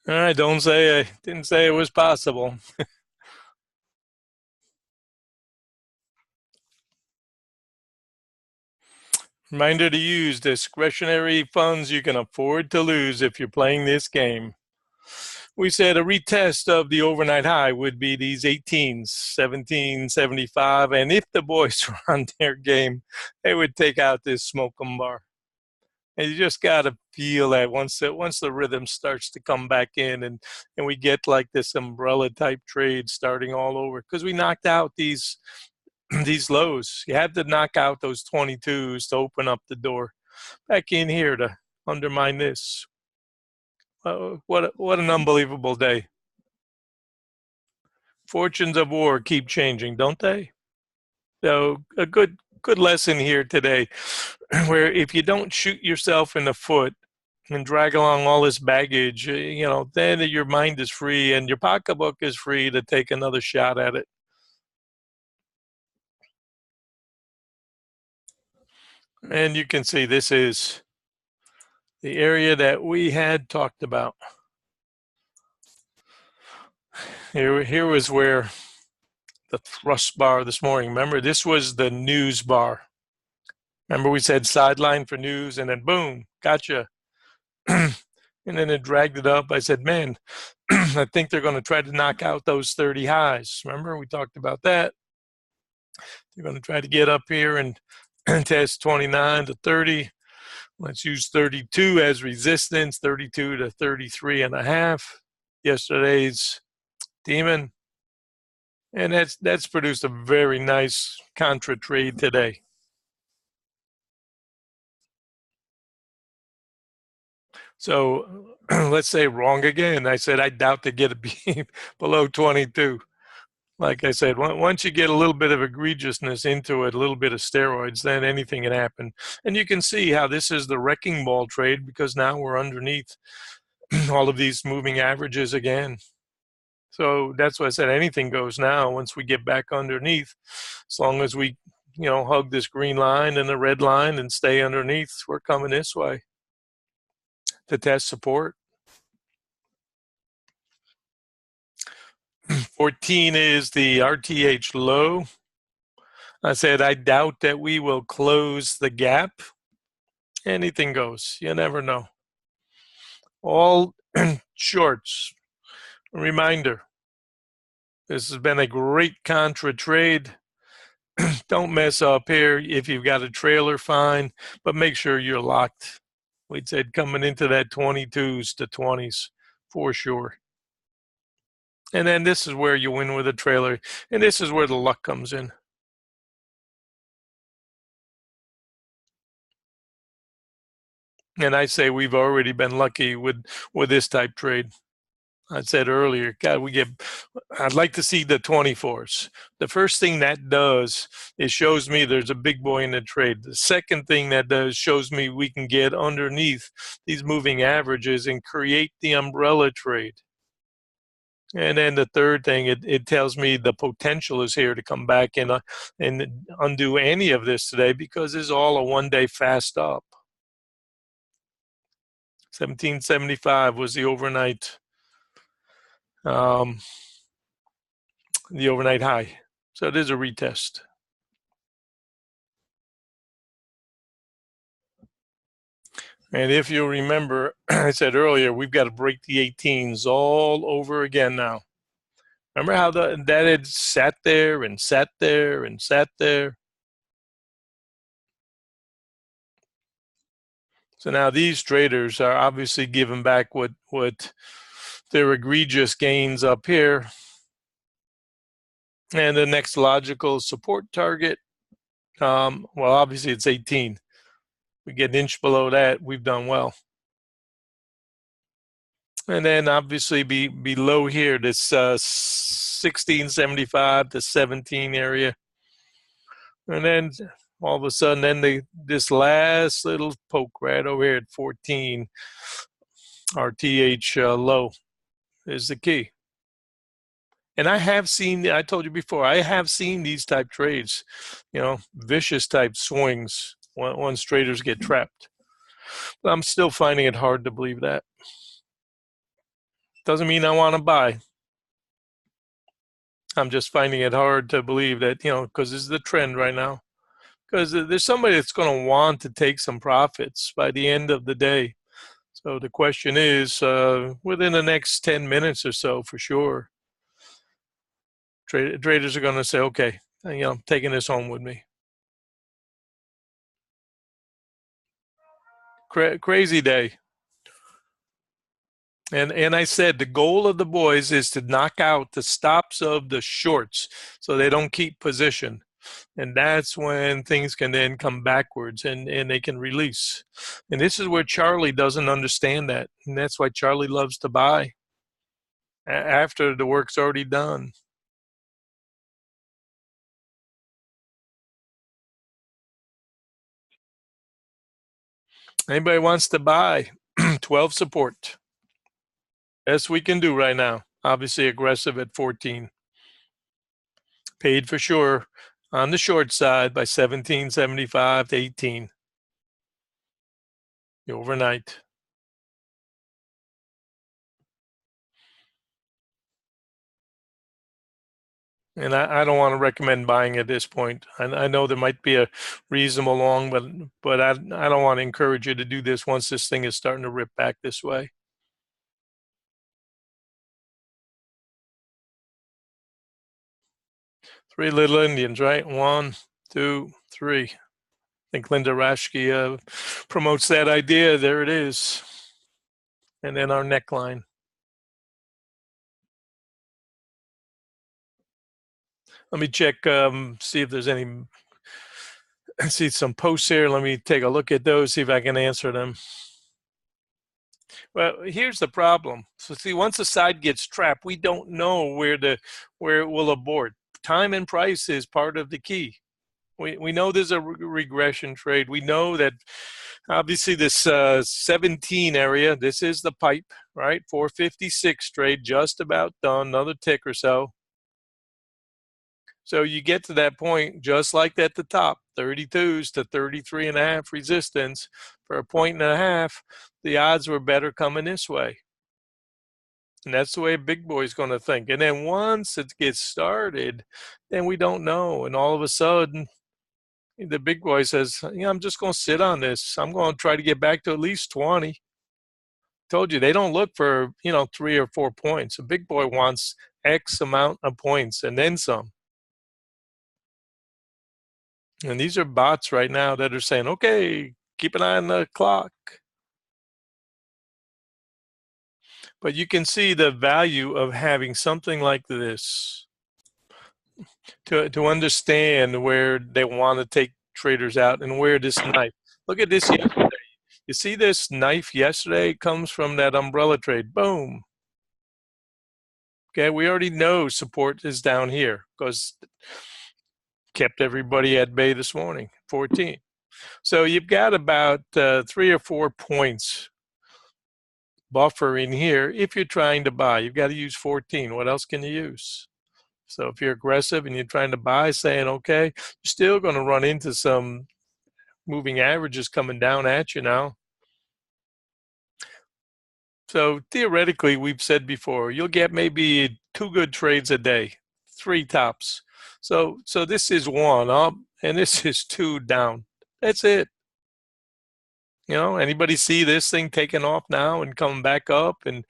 All right, don't say I didn't say it was possible. Reminder to use discretionary funds you can afford to lose if you're playing this game. We said a retest of the overnight high would be these 18s, 1775. And if the boys were on their game, they would take out this smoke 'em bar. And you just got to feel that once the rhythm starts to come back in and we get like this umbrella type trade starting all over because we knocked out these these lows. You had to knock out those 22s to open up the door back in here to undermine this. What an unbelievable day. Fortunes of war keep changing, don't they? So a good lesson here today, where if you don't shoot yourself in the foot and drag along all this baggage, then your mind is free and your pocketbook is free to take another shot at it. And you can see this is the area that we had talked about. Here was where the thrust bar this morning. Remember, this was the news bar. Remember, we said sideline for news, and then boom, gotcha. And then it dragged it up. I said, man, I think they're going to try to knock out those 30 highs. Remember, we talked about that. They're going to try to get up here and test 29 to 30. Let's use 32 as resistance, 32 to 33 and a half. Yesterday's demon. And that's produced a very nice contra trade today. So let's say wrong again. I said I doubt to get it below 22. Like I said, once you get a little bit of egregiousness into it, a little bit of steroids, then anything can happen. And you can see how this is the wrecking ball trade because now we're underneath all of these moving averages again. So that's why I said anything goes now once we get back underneath, as long as we, hug this green line and the red line and stay underneath, we're coming this way to test support. 14 is the RTH low. I said, I doubt that we will close the gap. Anything goes. You never know. All shorts. Reminder, this has been a great contra trade. Don't mess up here. If you've got a trailer, fine, but make sure you're locked. We'd said coming into that 22s to 20s for sure. And then this is where you win with a trailer, and this is where the luck comes in. And I say we've already been lucky with this type trade. I said earlier, God, I'd like to see the 24s. The first thing that does is shows me there's a big boy in the trade. The second thing that does shows me we can get underneath these moving averages and create the umbrella trade. And then the third thing, it tells me the potential is here to come back and undo any of this today because it's all a one-day fast up. 1775 was the overnight high. So it is a retest. And if you'll remember, I said earlier, we've got to break the 18s all over again now. Remember how that had sat there and sat there and sat there? So now these traders are obviously giving back what their egregious gains up here. And the next logical support target, well, obviously it's 18. We get an inch below that, we've done well. And then obviously below here, this 1675 to 17 area. And then all of a sudden, then this last little poke right over here at 14, RTH low is the key. And I have seen, I told you before, I have seen these type trades, vicious type swings once traders get trapped. But I'm still finding it hard to believe that. Doesn't mean I want to buy. I'm just finding it hard to believe that, because this is the trend right now. Because there's somebody that's going to want to take some profits by the end of the day. So the question is, within the next 10 minutes or so, for sure, traders are going to say, okay, I'm taking this home with me. Crazy day. And I said the goal of the boys is to knock out the stops of the shorts so they don't keep position. And that's when things can then come backwards and they can release. And this is where Charlie doesn't understand that. And that's why Charlie loves to buy after the work's already done. Anybody wants to buy 12 support. Best we can do right now. Obviously aggressive at 14. Paid for sure on the short side by 17.75 to 18. The overnight. And I don't want to recommend buying at this point. I know there might be a reasonable long, but I don't want to encourage you to do this once this thing is starting to rip back this way. Three little Indians, right? 1, 2, 3. I think Linda Rashke promotes that idea. There it is. And then our neckline. Let me check, see if there's any, see some posts here. Let me take a look at those, see if I can answer them. Well, here's the problem. So see, once the side gets trapped, we don't know where it will abort. Time and price is part of the key. We know there's a regression trade. We know that obviously this 17 area, this is the pipe, right? 456 trade, just about done, another tick or so. So you get to that point, just like at the top, 32s to 33.5 resistance for a point and a half. The odds were better coming this way. And that's the way a big boy's going to think. And then once it gets started, then we don't know. And all of a sudden, the big boy says, I'm just going to sit on this. I'm going to try to get back to at least 20. Told you, they don't look for, 3 or 4 points. A big boy wants X amount of points and then some. And these are bots right now that are saying, okay, keep an eye on the clock. But you can see the value of having something like this to understand where they want to take traders out and where this knife. Look at this yesterday. You see this knife yesterday comes from that umbrella trade. Boom. Okay, we already know support is down here because kept everybody at bay this morning, 14. So you've got about 3 or 4 points buffer in here. If you're trying to buy, you've got to use 14. What else can you use? So if you're aggressive and you're trying to buy, saying, okay, you're still going to run into some moving averages coming down at you now. So theoretically, we've said before, you'll get maybe 2 good trades a day, 3 tops. So this is 1 up and this is 2 down. That's it. Anybody see this thing taking off now and coming back up and,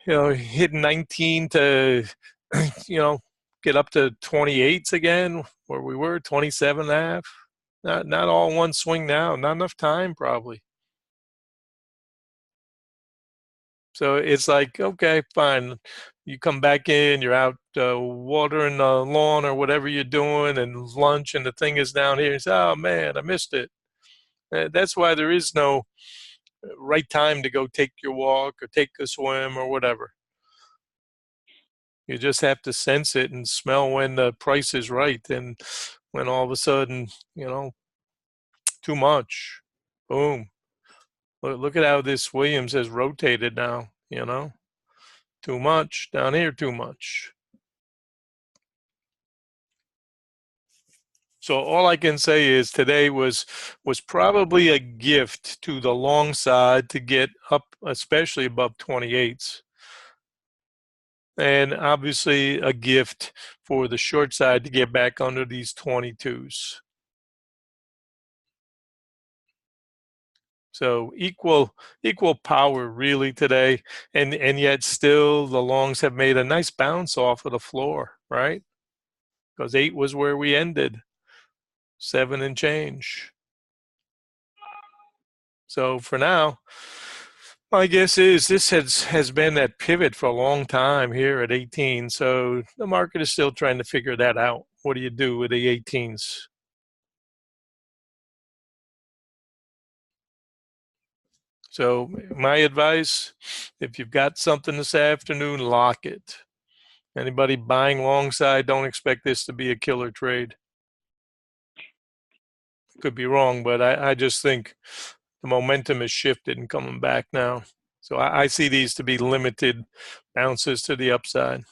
hit 19 to, get up to 28s again, where we were, 27 and a half. Not all one swing now. Not enough time, probably. So it's like, okay, fine. You come back in, you're out watering the lawn or whatever you're doing, and lunch, and the thing is down here. You say, oh, man, I missed it. That's why there is no right time to go take your walk or take a swim or whatever. You just have to sense it and smell when the price is right, and when all of a sudden, too much, boom. Look at how this Williams has rotated now, too much down here, too much. So all I can say is today was probably a gift to the long side to get up, especially above 28s. and obviously a gift for the short side to get back under these 22s. So equal power really today, and yet still the longs have made a nice bounce off of the floor, right? Because 8 was where we ended, 7 and change. So for now, my guess is this has been that pivot for a long time here at 18. So the market is still trying to figure that out. What do you do with the 18s? So my advice, if you've got something this afternoon, lock it. Anybody buying long side, don't expect this to be a killer trade. Could be wrong, but I just think the momentum has shifted and coming back now. So I see these to be limited bounces to the upside.